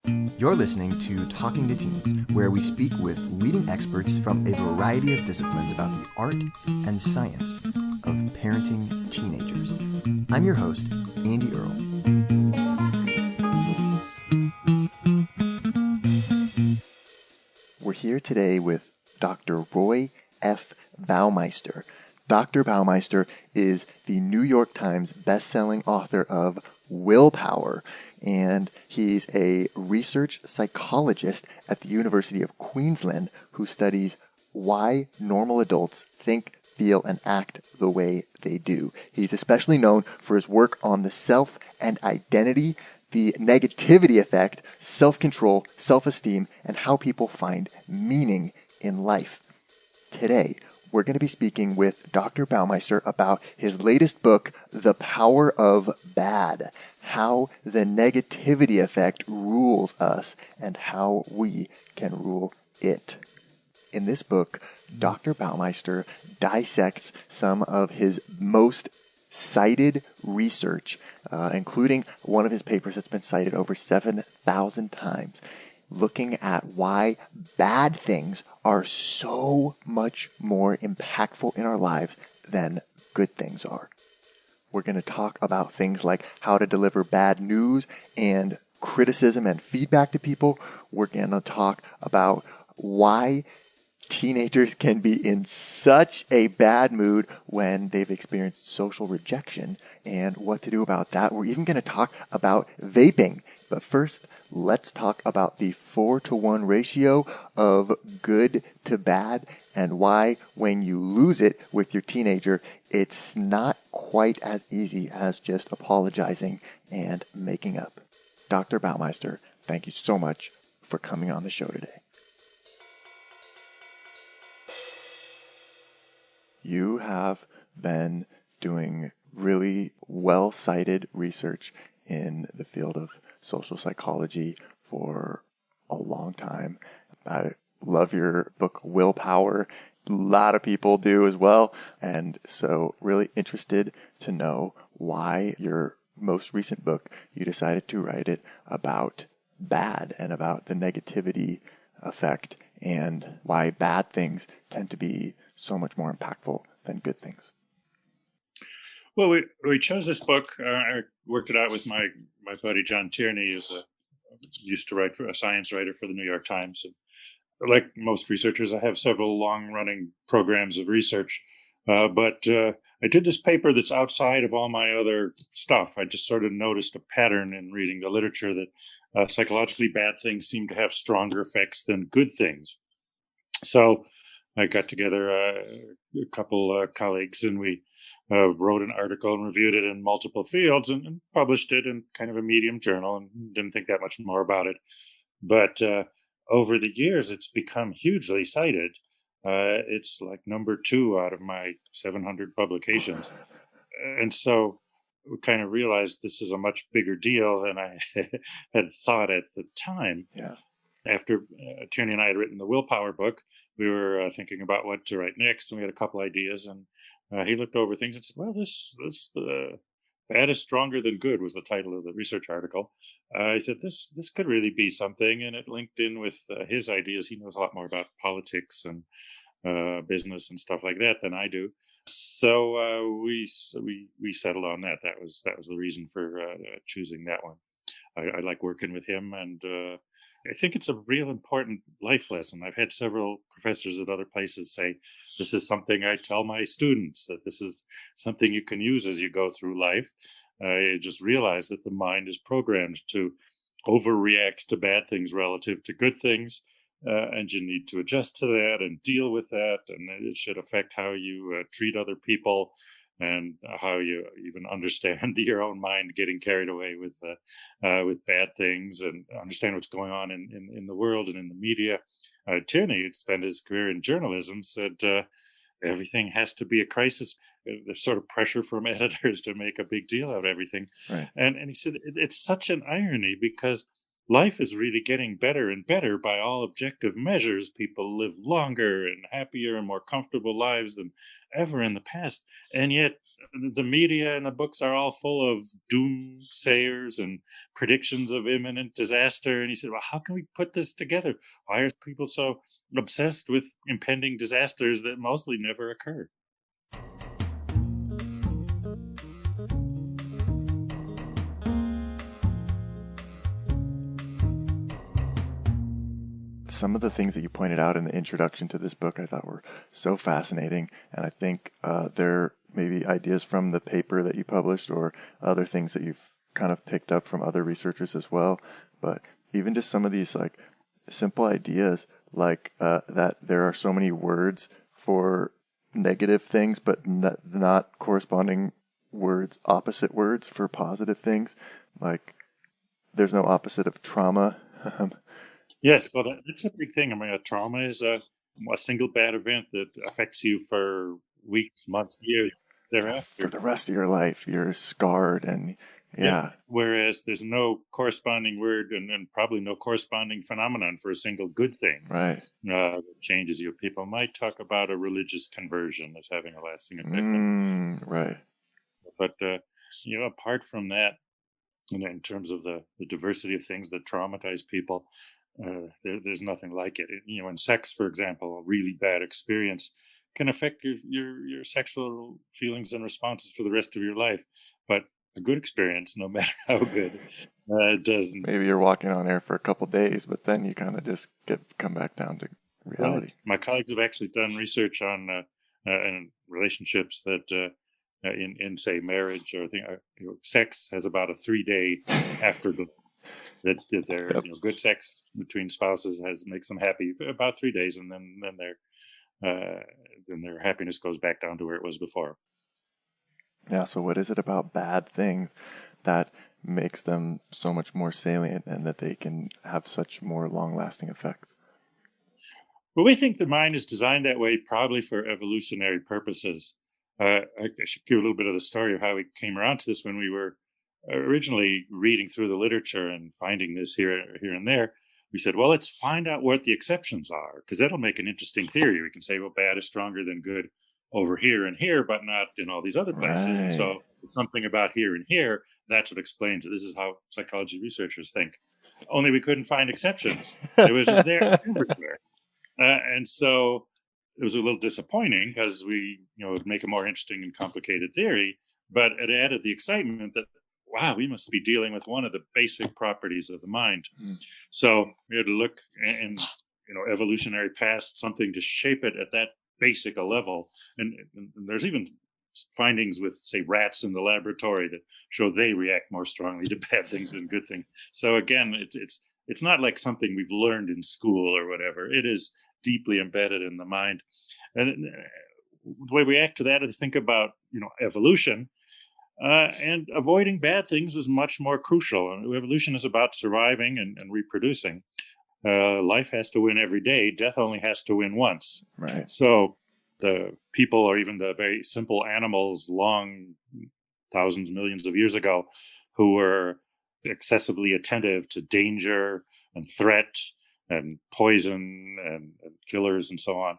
You're listening to Talking to Teens, where we speak with leading experts from a variety of disciplines about the art and science of parenting teenagers. I'm your host, Andy Earle. We're here today with Dr. Roy F. Baumeister. Dr. Baumeister is the New York Times bestselling author of Willpower, and he's a research psychologist at the University of Queensland who studies why normal adults think, feel, and act the way they do. He's especially known for his work on the self and identity, the negativity effect, self-control, self-esteem, and how people find meaning in life. Today, we're going to be speaking with Dr. Baumeister about his latest book, The Power of Bad, how the negativity effect rules us and how we can rule it. In this book, Dr. Baumeister dissects some of his most cited research, including one of his papers that's been cited over 7,000 times, looking at why bad things are so much more impactful in our lives than good things are. We're going to talk about things like how to deliver bad news and criticism and feedback to people. We're going to talk about why teenagers can be in such a bad mood when they've experienced social rejection and what to do about that. We're even going to talk about vaping. But first, let's talk about the 4-to-1 ratio of good to bad and why when you lose it with your teenager, it's not quite as easy as just apologizing and making up. Dr. Baumeister, thank you so much for coming on the show today. You have been doing really well-cited research in the field of social psychology for a long time. I love your book, Willpower. A lot of people do as well. And so really interested to know why your most recent book, you decided to write it about bad and about the negativity effect and why bad things tend to be so much more impactful than good things. Well, we chose this book. I worked it out with my buddy John Tierney, who's used to write for a science writer for the New York Times. And like most researchers, I have several long-running programs of research, but I did this paper that's outside of all my other stuff. I just sort of noticed a pattern in reading the literature that psychologically bad things seem to have stronger effects than good things. So I got together a couple colleagues and we wrote an article and reviewed it in multiple fields and published it in kind of a medium journal and didn't think that much more about it. But over the years, it's become hugely cited. It's like number 2 out of my 700 publications. And so we kind of realized this is a much bigger deal than I had thought at the time. Yeah. After Tierney and I had written the Willpower book, we were thinking about what to write next, and we had a couple ideas. And he looked over things and said, "Well, this bad is stronger than good" was the title of the research article. He said this could really be something, and it linked in with his ideas. He knows a lot more about politics and business and stuff like that than I do. So we settled on that. That was the reason for choosing that one. I like working with him, and I think it's a real important life lesson. I've had several professors at other places say, this is something I tell my students, that this is something you can use as you go through life. You just realize that the mind is programmed to overreact to bad things relative to good things. And you need to adjust to that and deal with that. And it should affect how you treat other people and how you even understand your own mind getting carried away with bad things and understand what's going on in the world and in the media. Tierney had spent his career in journalism, said everything has to be a crisis. There's sort of pressure from editors to make a big deal out of everything. Right. And he said it's such an irony because life is really getting better and better by all objective measures. People live longer and happier and more comfortable lives than ever in the past. And yet the media and the books are all full of doomsayers and predictions of imminent disaster. And he said, well, how can we put this together? Why are people so obsessed with impending disasters that mostly never occur? Some of the things that you pointed out in the introduction to this book I thought were so fascinating, and I think they're maybe ideas from the paper that you published or other things that you've kind of picked up from other researchers as well. But even just some of these like simple ideas, like that there are so many words for negative things, but not corresponding words, opposite words for positive things. Like there's no opposite of trauma. Yes, well, that's a big thing. I mean, a trauma is a single bad event that affects you for weeks, months, years For thereafter. the rest of your life, you're scarred, and Yeah. yeah, Whereas there's no corresponding word and probably no corresponding phenomenon for a single good thing right. that changes you. People might talk about a religious conversion as having a lasting effect, Right. but apart from that, in terms of the diversity of things that traumatize people, there's nothing like it. In sex, for example, a really bad experience can affect your sexual feelings and responses for the rest of your life. But a good experience, no matter how good, doesn't. Maybe you're walking on air for a couple days, but then you kind of just come back down to reality. Right. My colleagues have actually done research on and relationships that in say marriage or sex has about a 3-day afterglow. That their Yep. good sex between spouses makes them happy for about 3 days, and then their happiness goes back down to where it was before. Yeah. So what is it about bad things that makes them so much more salient and that they can have such more long-lasting effects? Well, we think the mind is designed that way probably for evolutionary purposes. I should give a little bit of the story of how we came around to this when we were originally reading through the literature and finding this here and there. We said, well, let's find out what the exceptions are, because that'll make an interesting theory. We can say, well, bad is stronger than good over here and here, but not in all these other places. And Right. so something about here and here, that's what explains it. This is how psychology researchers think. Only we couldn't find exceptions. It was just there everywhere. And so it was a little disappointing because we, would make a more interesting and complicated theory, but it added the excitement that, wow, we must be dealing with one of the basic properties of the mind. So we had to look in, evolutionary past, something to shape it at that basic a level. And there's even findings with, say, rats in the laboratory that show they react more strongly to bad things than good things. So again, it's not like something we've learned in school or whatever. It is deeply embedded in the mind. And the way we react to that is think about, evolution. And avoiding bad things is much more crucial. Evolution is about surviving and reproducing. Life has to win every day. Death only has to win once. Right. So the people, or even the very simple animals long thousands, millions of years ago, who were excessively attentive to danger and threat and poison and killers and so on,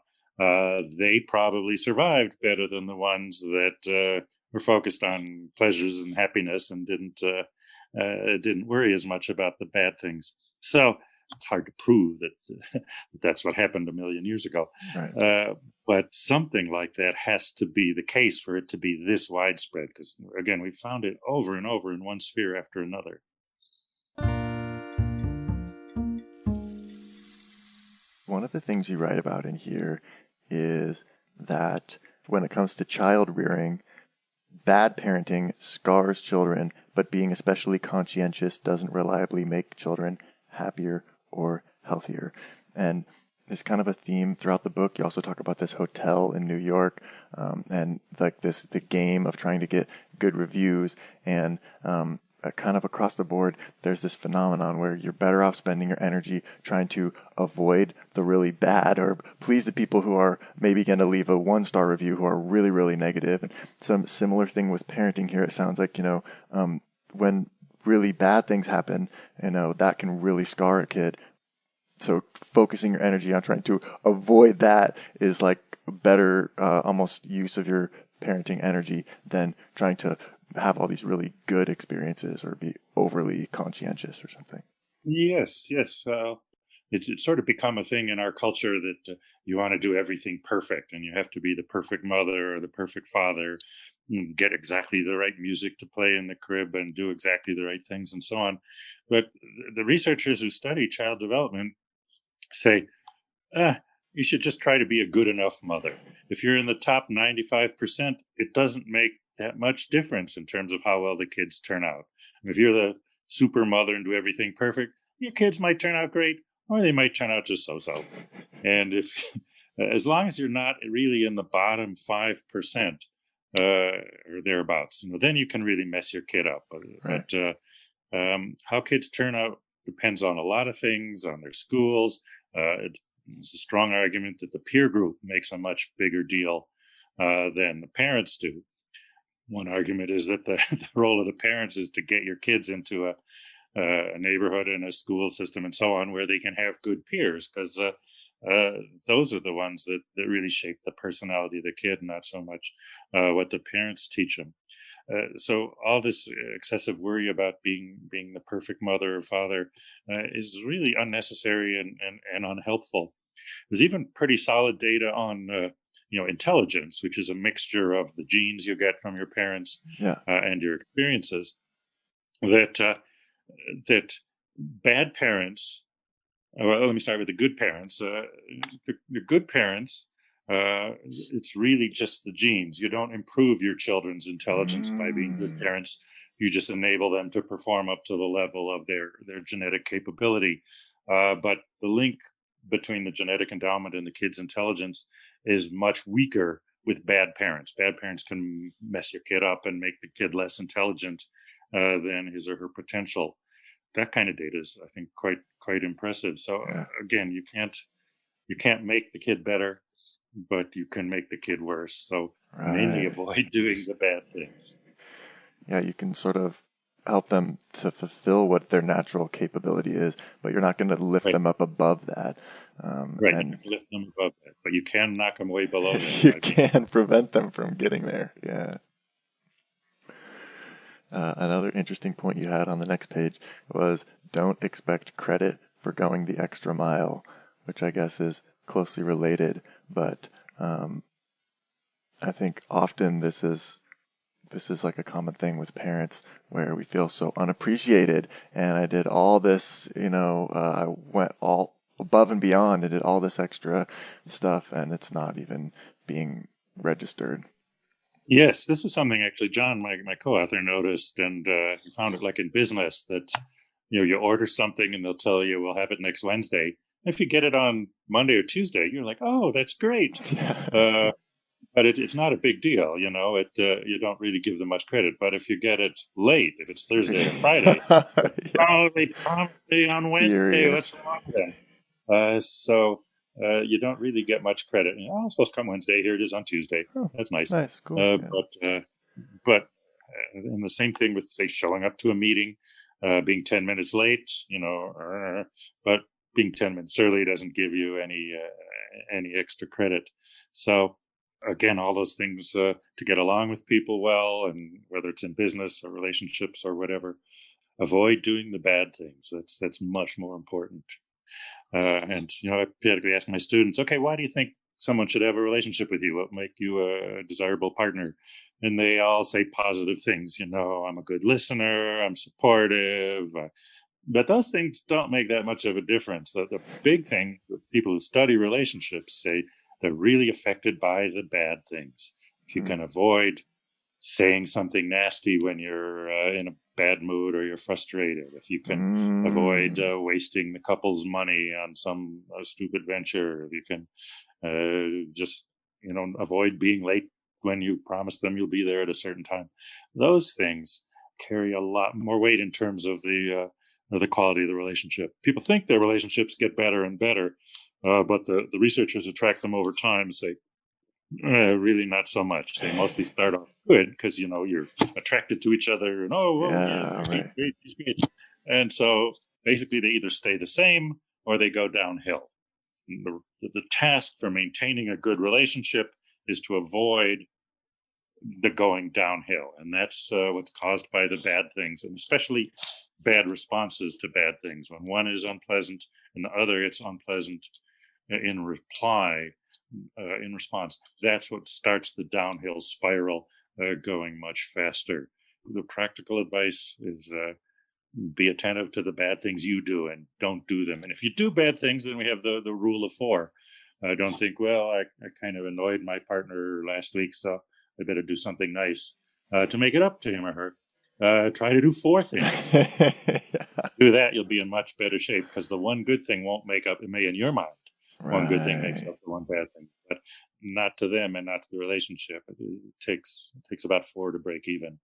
they probably survived better than the ones that were focused on pleasures and happiness and didn't worry as much about the bad things. So it's hard to prove that that's what happened a million years ago. Right. But something like that has to be the case for it to be this widespread, because, again, we found it over and over in one sphere after another. One of the things you write about in here is that when it comes to child rearing, bad parenting scars children, but being especially conscientious doesn't reliably make children happier or healthier. And it's kind of a theme throughout the book. You also talk about this hotel in New York, and like the game of trying to get good reviews, and kind of across the board, there's this phenomenon where you're better off spending your energy trying to avoid the really bad or please the people who are maybe going to leave a 1-star review who are really, really negative. And some similar thing with parenting here. It sounds like, when really bad things happen, that can really scar a kid. So focusing your energy on trying to avoid that is like better almost use of your parenting energy than trying to have all these really good experiences or be overly conscientious or something. Yes, yes. It's sort of become a thing in our culture that you want to do everything perfect, and you have to be the perfect mother or the perfect father, get exactly the right music to play in the crib and do exactly the right things and so on. But the researchers who study child development say, you should just try to be a good enough mother. If you're in the top 95%, it doesn't make that much difference in terms of how well the kids turn out. If you're the super mother and do everything perfect, your kids might turn out great, or they might turn out just so-so. And if, as long as you're not really in the bottom 5%, or thereabouts, then you can really mess your kid up. Right. But how kids turn out depends on a lot of things, on their schools. It's a strong argument that the peer group makes a much bigger deal than the parents do. One argument is that the role of the parents is to get your kids into a neighborhood and a school system and so on where they can have good peers, because those are the ones that really shape the personality of the kid, not so much what the parents teach them. So all this excessive worry about being the perfect mother or father is really unnecessary and unhelpful. There's even pretty solid data on intelligence, which is a mixture of the genes you get from your parents Yeah. and your experiences. That bad parents. Well, let me start with the good parents. The good parents, it's really just the genes. You don't improve your children's intelligence by being good parents. You just enable them to perform up to the level of their genetic capability. But the link between the genetic endowment and the kid's intelligence is much weaker with bad parents. Bad parents can mess your kid up and make the kid less intelligent than his or her potential. That kind of data is, I think, quite impressive. So Yeah. again, you can't make the kid better, but you can make the kid worse. So mainly Right. avoid doing the bad things. Yeah, you can sort of help them to fulfill what their natural capability is, but you're not going to lift Right, them up above that. right. You And can lift them above that, but you can knock them way below that. you can prevent them from getting there. Yeah. Another interesting point you had on the next page was don't expect credit for going the extra mile, which I guess is closely related, but I think often this is like a common thing with parents where we feel so unappreciated. And I did all this, I went all above and beyond and did all this extra stuff, and it's not even being registered. Yes, this was something actually John, my co-author, noticed, and he found it like in business that you order something and they'll tell you we'll have it next Wednesday. If you get it on Monday or Tuesday, you're like, oh, that's great. Yeah. But it's not a big deal, you don't really give them much credit. But if you get it late, if it's Thursday or Friday, Yeah. oh, they promised me on Wednesday. What's Furious. wrong then? So you don't really get much credit. I'm supposed to come Wednesday. Here it is on Tuesday. Oh, That's nice. nice. Cool. Uh, Yeah. but and the same thing with, say, showing up to a meeting, being 10 minutes late, but being 10 minutes early doesn't give you any extra credit. So again, all those things to get along with people well, and whether it's in business or relationships or whatever, avoid doing the bad things. That's much more important. And I periodically ask my students, okay, why do you think someone should have a relationship with you? What make you a desirable partner? And they all say positive things. I'm a good listener. I'm supportive. But those things don't make that much of a difference. The big thing that people who study relationships say, they're really affected by the bad things. If you Mm. can avoid saying something nasty when you're in a bad mood or you're frustrated, if you can avoid wasting the couple's money on some stupid venture, if you can just avoid being late when you promise them you'll be there at a certain time, those things carry a lot more weight in terms of the quality of the relationship. People think their relationships get better and better, but the researchers who track them over time say really not so much. They mostly start off good because you're attracted to each other, and oh yeah, Yeah. he's Right. great, he's great. And so basically they either stay the same or they go downhill. The task for maintaining a good relationship is to avoid the going downhill. And that's what's caused by the bad things, and especially bad responses to bad things. When one is unpleasant and the other it's unpleasant in reply, in response, that's what starts the downhill spiral going much faster. The practical advice is be attentive to the bad things you do and don't do them. And if you do bad things, then we have the rule of four. Don't think, well, I kind of annoyed my partner last week, so I better do something nice to make it up to him or her. Try to do four things. Yeah. Do that, you'll be in much better shape, because the one good thing won't make up. It may in your mind. One good thing makes up for one bad thing, but not to them and not to the relationship. It takes about four to break even.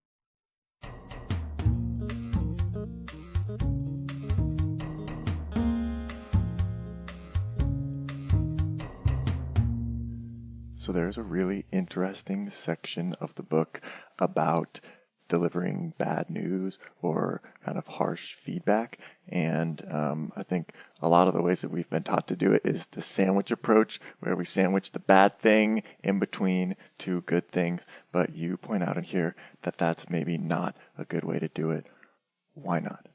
So there's a really interesting section of the book about delivering bad news or kind of harsh feedback. And I think a lot of the ways that we've been taught to do it is the sandwich approach, where we sandwich the bad thing in between two good things. But you point out in here that that's maybe not a good way to do it. Why not?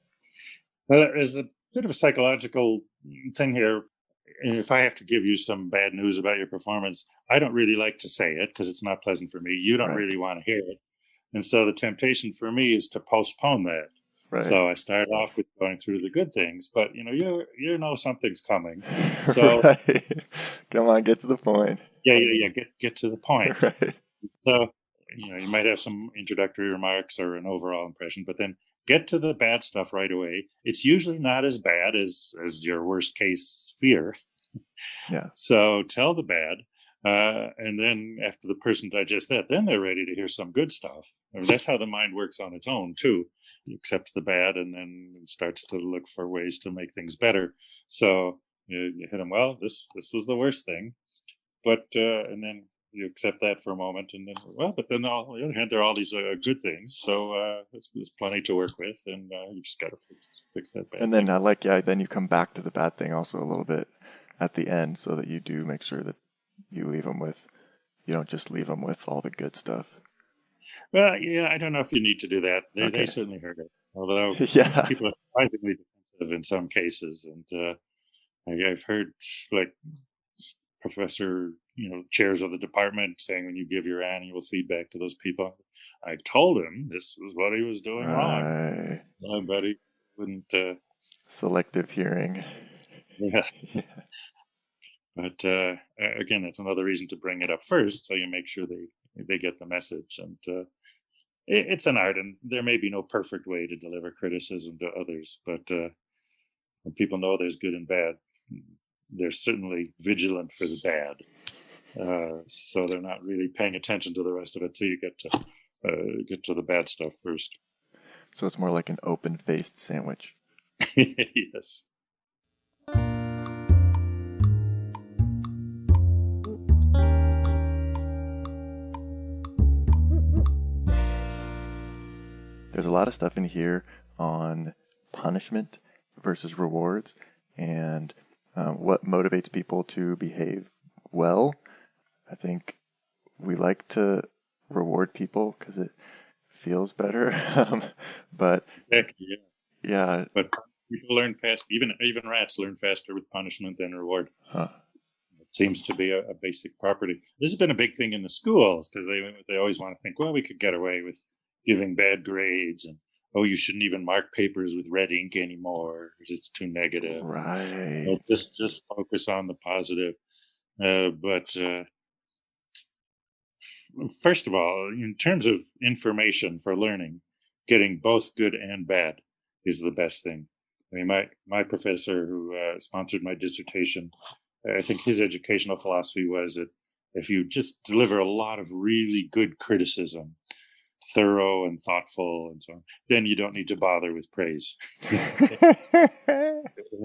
Well, there's a bit of a psychological thing here. If I have to give you some bad news about your performance, I don't really like to say it because it's not pleasant for me. You don't really want to hear it. And so the temptation for me is to postpone that. Right. So I start off with going through the good things, but you know something's coming. So right. Come on, get to the point. Yeah. Get to the point. Right. So you might have some introductory remarks or an overall impression, but then get to the bad stuff right away. It's usually not as bad as your worst case fear. Yeah. So tell the bad. And then after the person digests that, then they're ready to hear some good stuff. I mean, that's how the mind works on its own too. You accept the bad and then it starts to look for ways to make things better. So you hit them, well, this was the worst thing. But, and then you accept that for a moment and then, but then on the other hand, there are all these good things. So there's plenty to work with, and you just got to fix that bad And then thing. Then you come back to the bad thing also a little bit at the end, so that you do make sure that you don't just leave them with all the good stuff. Well, yeah, I don't know if you need to do that. They certainly heard it. Although people are surprisingly defensive in some cases. And I've heard like professor, chairs of the department saying, when you give your annual feedback to those people, I told him this was what he was doing wrong. But he wouldn't. Selective hearing. Yeah. But again, that's another reason to bring it up first, so you make sure they get the message. And it's an art, and there may be no perfect way to deliver criticism to others, but when people know there's good and bad, they're certainly vigilant for the bad. So they're not really paying attention to the rest of it till you get to the bad stuff first. So it's more like an open-faced sandwich. Yes. There's a lot of stuff in here on punishment versus rewards and what motivates people to behave well. I think we like to reward people because it feels better. But yeah. But people learn fast. Even rats learn faster with punishment than reward. Huh. It seems to be a basic property. This has been a big thing in the schools because they always want to think, well, we could get away with giving bad grades, and you shouldn't even mark papers with red ink anymore because it's too negative. Right. Just focus on the positive. But first of all, in terms of information for learning, getting both good and bad is the best thing. I mean, my professor who sponsored my dissertation, I think his educational philosophy was that if you just deliver a lot of really good criticism, thorough and thoughtful and so on, then you don't need to bother with praise.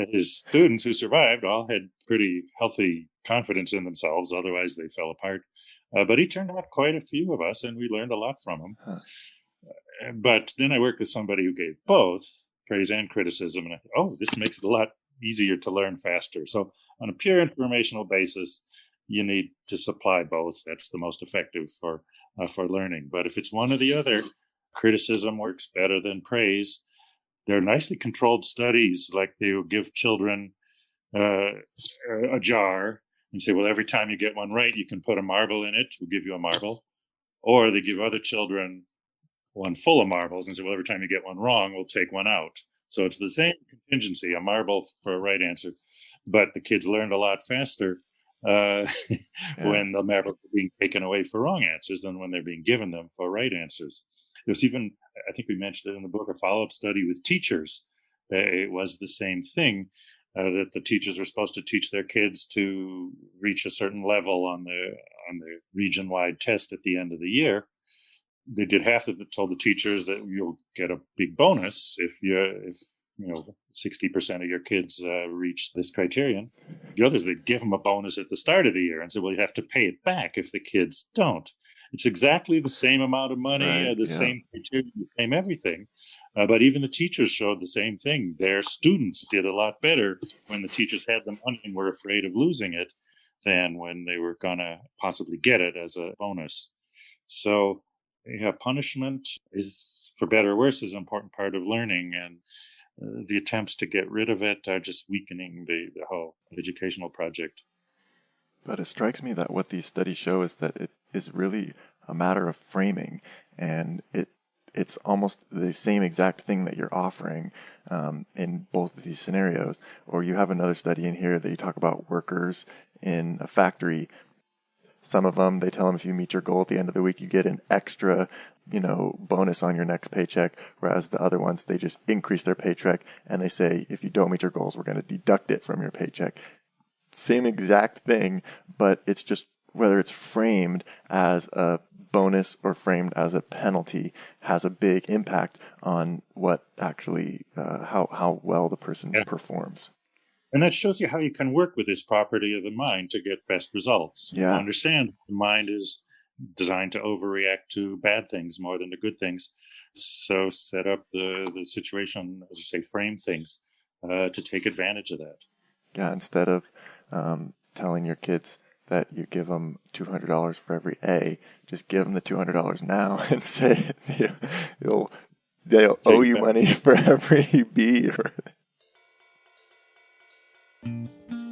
His students who survived all had pretty healthy confidence in themselves, otherwise they fell apart. But he turned out quite a few of us, and we learned a lot from him. Huh. But then I worked with somebody who gave both praise and criticism, and I thought, this makes it a lot easier to learn faster. So on a pure informational basis, you need to supply both. That's the most effective for learning. But if it's one or the other, criticism works better than praise. They're nicely controlled studies, like they will give children uh, a jar and say, well, every time you get one right, you can put a marble in it. We'll give you a marble. Or they give other children one full of marbles and say, well, every time you get one wrong, we'll take one out. So it's the same contingency, a marble for a right answer. But the kids learned a lot faster uh, when the marbles are being taken away for wrong answers than when they're being given them for right answers. There's even, I think we mentioned it in the book, a follow-up study with teachers. It was the same thing, that the teachers were supposed to teach their kids to reach a certain level on the region-wide test at the end of the year. They did half of it, told the teachers that you'll get a big bonus if 60% of your kids reach this criterion. The others, they give them a bonus at the start of the year and said, well, you have to pay it back if the kids don't. It's exactly the same amount of money, Right, same criteria, the same everything. But even the teachers showed the same thing. Their students did a lot better when the teachers had the money and were afraid of losing it than when they were going to possibly get it as a bonus. So, yeah, punishment is, for better or worse, is an important part of learning, and the attempts to get rid of it are just weakening the whole educational project. But it strikes me that what these studies show is that it is really a matter of framing, and it's almost the same exact thing that you're offering in both of these scenarios. Or you have another study in here that you talk about workers in a factory. Some of them, they tell them if you meet your goal at the end of the week, you get an extra, bonus on your next paycheck. Whereas the other ones, they just increase their paycheck and they say, if you don't meet your goals, we're going to deduct it from your paycheck. Same exact thing, but it's just whether it's framed as a bonus or framed as a penalty has a big impact on what actually, how well the person performs. And that shows you how you can work with this property of the mind to get best results. Yeah. Understand the mind is designed to overreact to bad things more than to good things. So set up the situation, as you say, frame things to take advantage of that. Yeah, instead of telling your kids that you give them $200 for every A, just give them the $200 now and say they'll owe you money for every B.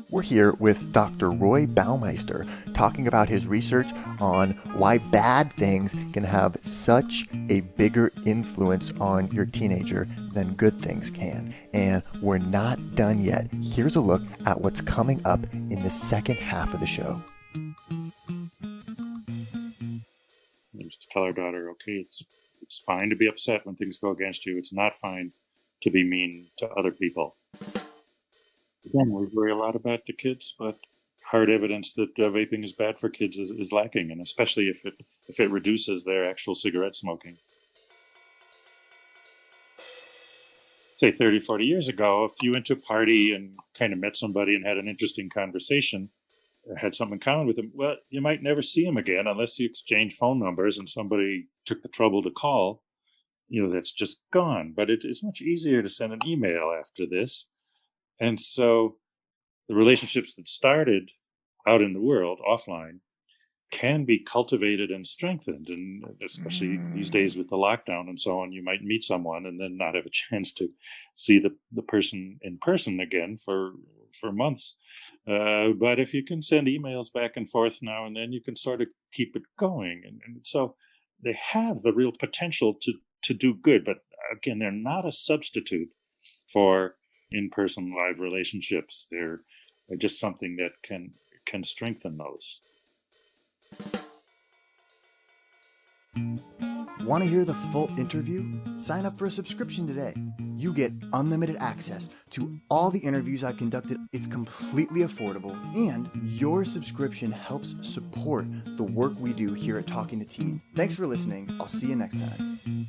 We're here with Dr. Roy Baumeister talking about his research on why bad things can have such a bigger influence on your teenager than good things can. And we're not done yet. Here's a look at what's coming up in the second half of the show. Just to tell our daughter, okay, it's fine to be upset when things go against you. It's not fine to be mean to other people. Again, we worry a lot about the kids, but hard evidence that vaping is bad for kids is lacking, and especially if it reduces their actual cigarette smoking. Say 30, 40 years ago, if you went to a party and kind of met somebody and had an interesting conversation, had something in common with them, well, you might never see them again unless you exchange phone numbers and somebody took the trouble to call. That's just gone. But it's much easier to send an email after this. And so the relationships that started out in the world, offline, can be cultivated and strengthened. And especially these days with the lockdown and so on, you might meet someone and then not have a chance to see the person in person again for months. But if you can send emails back and forth now and then, you can sort of keep it going. And so they have the real potential to do good. But again, they're not a substitute for in-person live relationships. They're just something that can strengthen those. Want to hear the full interview? Sign up for a subscription today. You get unlimited access to all the interviews I've conducted. It's completely affordable, and your subscription helps support the work we do here at Talking to Teens. Thanks for listening. I'll see you next time.